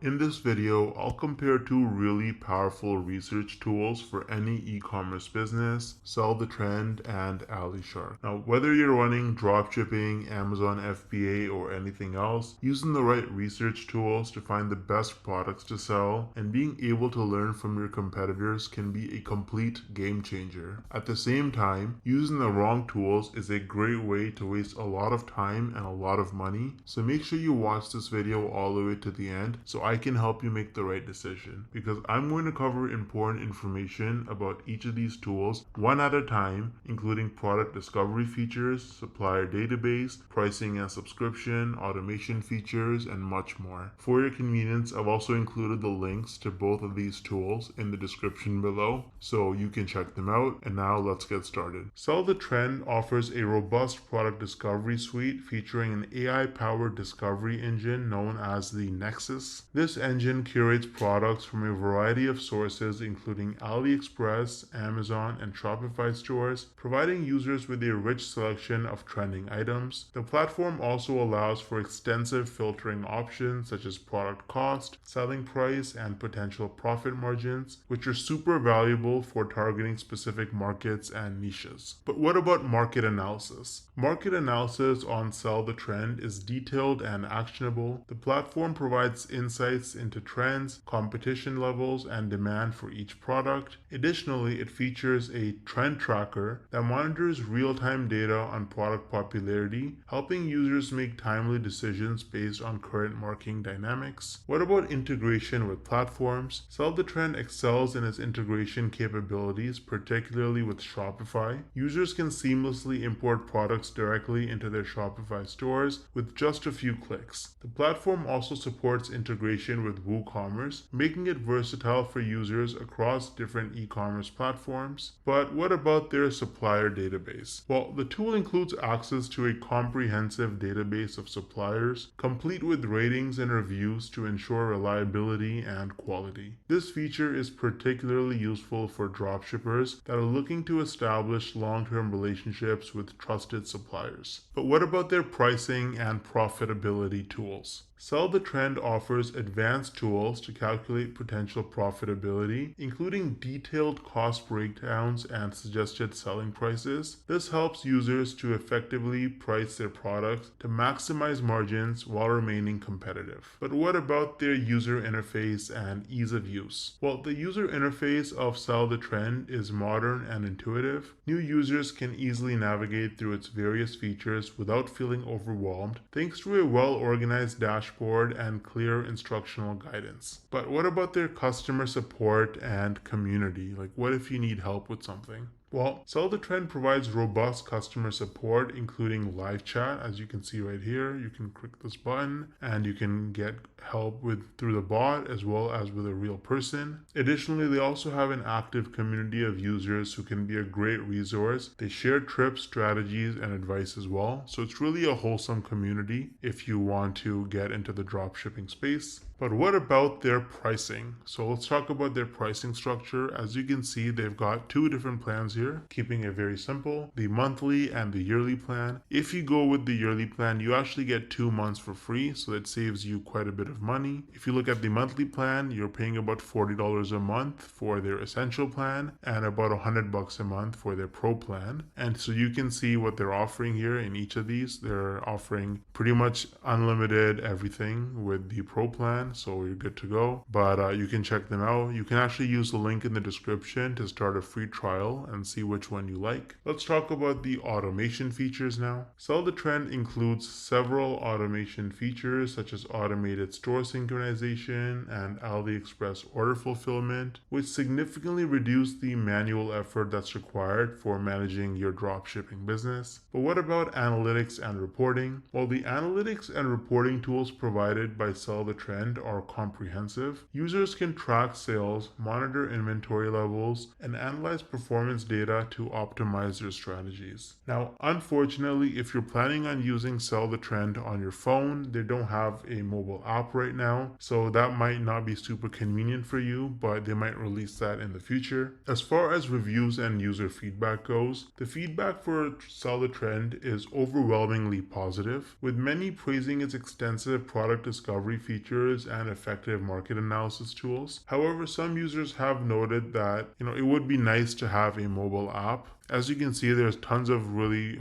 In this video, I'll compare two really powerful research tools for any e-commerce business, Sell the Trend and AliShark. Now, whether you're running dropshipping, Amazon FBA, or anything else, using the right research tools to find the best products to sell and being able to learn from your competitors can be a complete game changer. At the same time, using the wrong tools is a great way to waste a lot of time and a lot of money, so make sure you watch this video all the way to the end so I can help you make the right decision, because I'm going to cover important information about each of these tools one at a time, including product discovery features, supplier database, pricing and subscription, automation features, and much more. For your convenience, I've also included the links to both of these tools in the description below, so you can check them out. And now let's get started. Sell the Trend offers a robust product discovery suite featuring an AI-powered discovery engine known as the Nexus. This engine curates products from a variety of sources including AliExpress, Amazon, and Shopify stores, providing users with a rich selection of trending items. The platform also allows for extensive filtering options such as product cost, selling price, and potential profit margins, which are super valuable for targeting specific markets and niches. But what about market analysis? Market analysis on Sell the Trend is detailed and actionable. The platform provides insights into trends, competition levels, and demand for each product. Additionally, it features a trend tracker that monitors real-time data on product popularity, helping users make timely decisions based on current marketing dynamics. What about integration with platforms? Sell the Trend excels in its integration capabilities, particularly with Shopify. Users can seamlessly import products directly into their Shopify stores with just a few clicks. The platform also supports integration with WooCommerce, making it versatile for users across different e-commerce platforms. But what about their supplier database? Well, the tool includes access to a comprehensive database of suppliers, complete with ratings and reviews to ensure reliability and quality. This feature is particularly useful for dropshippers that are looking to establish long-term relationships with trusted suppliers. But what about their pricing and profitability tools? Sell the Trend offers advanced tools to calculate potential profitability, including detailed cost breakdowns and suggested selling prices. This helps users to effectively price their products to maximize margins while remaining competitive. But what about their user interface and ease of use? Well, the user interface of Sell the Trend is modern and intuitive. New users can easily navigate through its various features without feeling overwhelmed, thanks to a well-organized dashboard and clear instructional guidance. But what about their customer support and community? Like, what if you need help with something? Well, Sell the Trend provides robust customer support, including live chat. As you can see right here, you can click this button and you can get help through the bot as well as with a real person. Additionally, they also have an active community of users who can be a great resource. They share tips, strategies, and advice as well. So it's really a wholesome community if you want to get into the dropshipping space. But what about their pricing? So let's talk about their pricing structure. As you can see, they've got two different plans here, keeping it very simple, the monthly and the yearly plan. If you go with the yearly plan, you actually get 2 months for free, so that saves you quite a bit of money. If you look at the monthly plan, you're paying about $40 a month for their essential plan and about $100 a month for their pro plan. And so you can see what they're offering here in each of these. They're offering pretty much unlimited everything with the pro plan, so you're good to go. But you can check them out. You can actually use the link in the description to start a free trial and see which one you like. Let's talk about the automation features now. Sell the Trend includes several automation features such as automated store synchronization and AliExpress order fulfillment, which significantly reduce the manual effort that's required for managing your dropshipping business. But what about analytics and reporting? Well, the analytics and reporting tools provided by Sell the Trend are comprehensive. Users can track sales, monitor inventory levels, and analyze performance data to optimize their strategies. Now, unfortunately, if you're planning on using Sell the Trend on your phone, they don't have a mobile app right now, so that might not be super convenient for you, but they might release that in the future. As far as reviews and user feedback goes, the feedback for Sell the Trend is overwhelmingly positive, with many praising its extensive product discovery features and effective market analysis tools. However, some users have noted that it would be nice to have a mobile app. As you can see, there's tons of really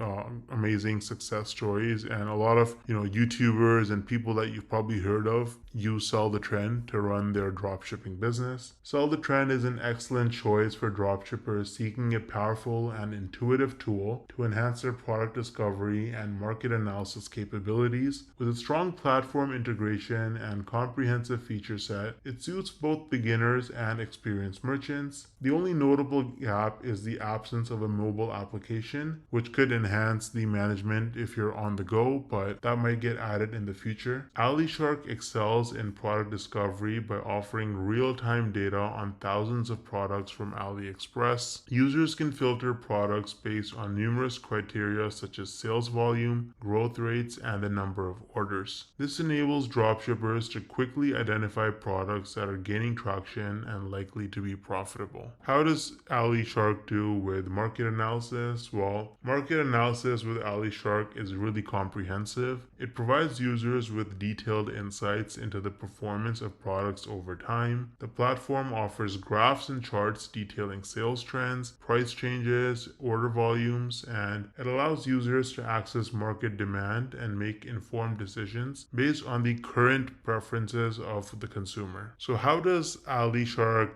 amazing success stories, and a lot of YouTubers and people that you've probably heard of use Sell the Trend to run their dropshipping business. Sell the Trend is an excellent choice for dropshippers seeking a powerful and intuitive tool to enhance their product discovery and market analysis capabilities. With a strong platform integration and comprehensive feature set, it suits both beginners and experienced merchants. The only notable gap is the absence of a mobile application, which could enhance the management if you're on the go, but that might get added in the future. AliShark excels in product discovery by offering real-time data on thousands of products from AliExpress. Users can filter products based on numerous criteria such as sales volume, growth rates, and the number of orders. This enables dropshippers to quickly identify products that are gaining traction and likely to be profitable. How does AliShark do with market analysis? Well, market analysis with AliShark is really comprehensive. It provides users with detailed insights into the performance of products over time. The platform offers graphs and charts detailing sales trends, price changes, order volumes, and it allows users to access market demand and make informed decisions based on the current preferences of the consumer. So how does AliShark,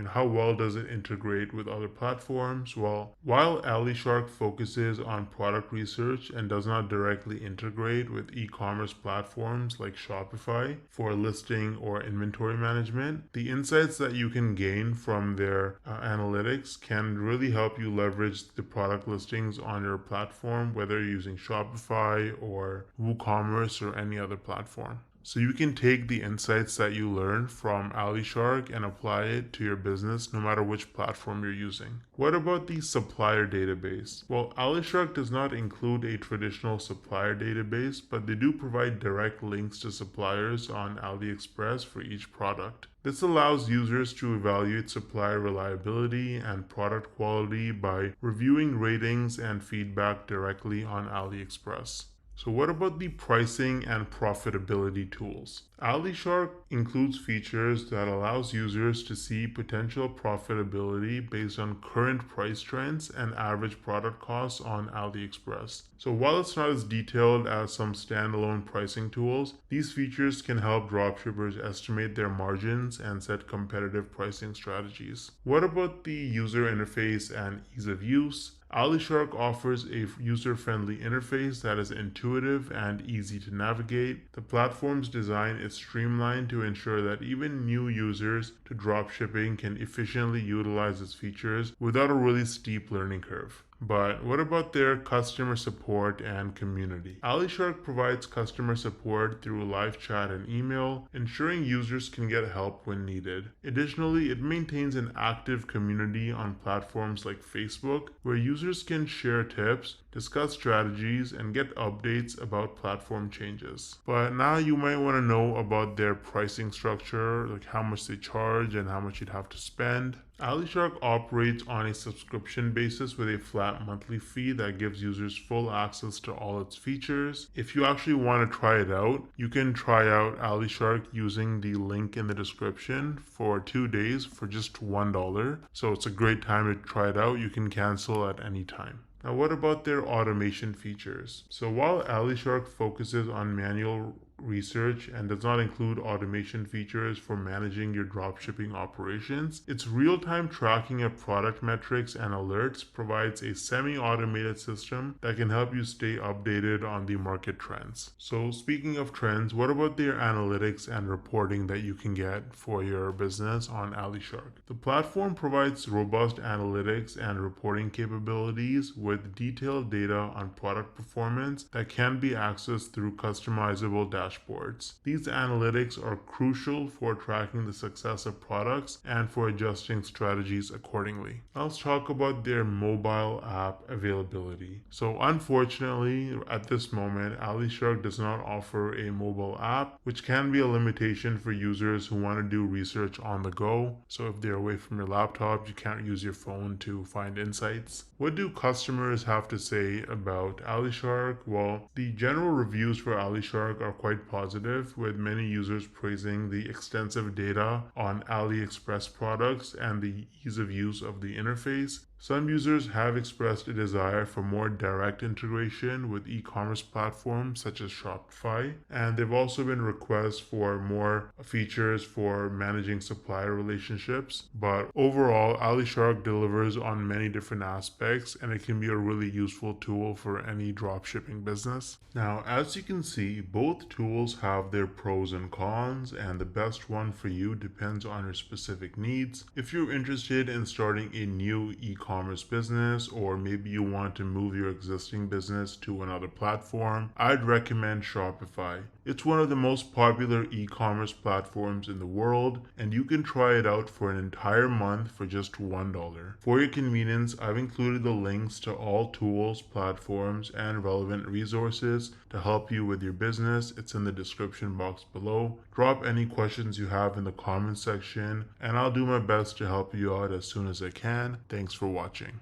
how well does it integrate with other platforms? Well, while AliShark focuses on product research and does not directly integrate with e-commerce platforms like Shopify for listing or inventory management, the insights that you can gain from their analytics can really help you leverage the product listings on your platform, whether you're using Shopify or WooCommerce or any other platform. So you can take the insights that you learn from AliShark and apply it to your business no matter which platform you're using. What about the supplier database? Well, AliShark does not include a traditional supplier database, but they do provide direct links to suppliers on AliExpress for each product. This allows users to evaluate supplier reliability and product quality by reviewing ratings and feedback directly on AliExpress. So what about the pricing and profitability tools? AliShark includes features that allows users to see potential profitability based on current price trends and average product costs on AliExpress. So while it's not as detailed as some standalone pricing tools, these features can help dropshippers estimate their margins and set competitive pricing strategies. What about the user interface and ease of use? AliShark offers a user-friendly interface that is intuitive and easy to navigate. The platform's design is streamlined to ensure that even new users to dropshipping can efficiently utilize its features without a really steep learning curve. But what about their customer support and community? AliShark provides customer support through live chat and email, ensuring users can get help when needed. Additionally, it maintains an active community on platforms like Facebook, where users can share tips, discuss strategies, and get updates about platform changes. But now you might want to know about their pricing structure, like how much they charge and how much you'd have to spend. AliShark operates on a subscription basis with a flat monthly fee that gives users full access to all its features. If you actually want to try it out, you can try out AliShark using the link in the description for 2 days for just $1. So it's a great time to try it out. You can cancel at any time. Now, what about their automation features? So while AliShark focuses on manual research and does not include automation features for managing your dropshipping operations, its real-time tracking of product metrics and alerts provides a semi-automated system that can help you stay updated on the market trends. So speaking of trends, what about their analytics and reporting that you can get for your business on AliShark? The platform provides robust analytics and reporting capabilities with detailed data on product performance that can be accessed through customizable dashboards. These analytics are crucial for tracking the success of products and for adjusting strategies accordingly. Now let's talk about their mobile app availability. So unfortunately, at this moment, AliShark does not offer a mobile app, which can be a limitation for users who want to do research on the go. So if they're away from your laptop, you can't use your phone to find insights. What do customers have to say about AliShark? Well, the general reviews for AliShark are quite quite positive, with many users praising the extensive data on AliExpress products and the ease of use of the interface. Some users have expressed a desire for more direct integration with e-commerce platforms such as Shopify, and there have also been requests for more features for managing supplier relationships. But overall, AliShark delivers on many different aspects, and it can be a really useful tool for any dropshipping business. Now, as you can see, both tools have their pros and cons, and the best one for you depends on your specific needs. If you're interested in starting a new e-commerce business, or maybe you want to move your existing business to another platform, I'd recommend Shopify. It's one of the most popular e-commerce platforms in the world, and you can try it out for an entire month for just $1. For your convenience, I've included the links to all tools, platforms, and relevant resources to help you with your business. It's in the description box below. Drop any questions you have in the comment section, and I'll do my best to help you out as soon as I can. Thanks for watching.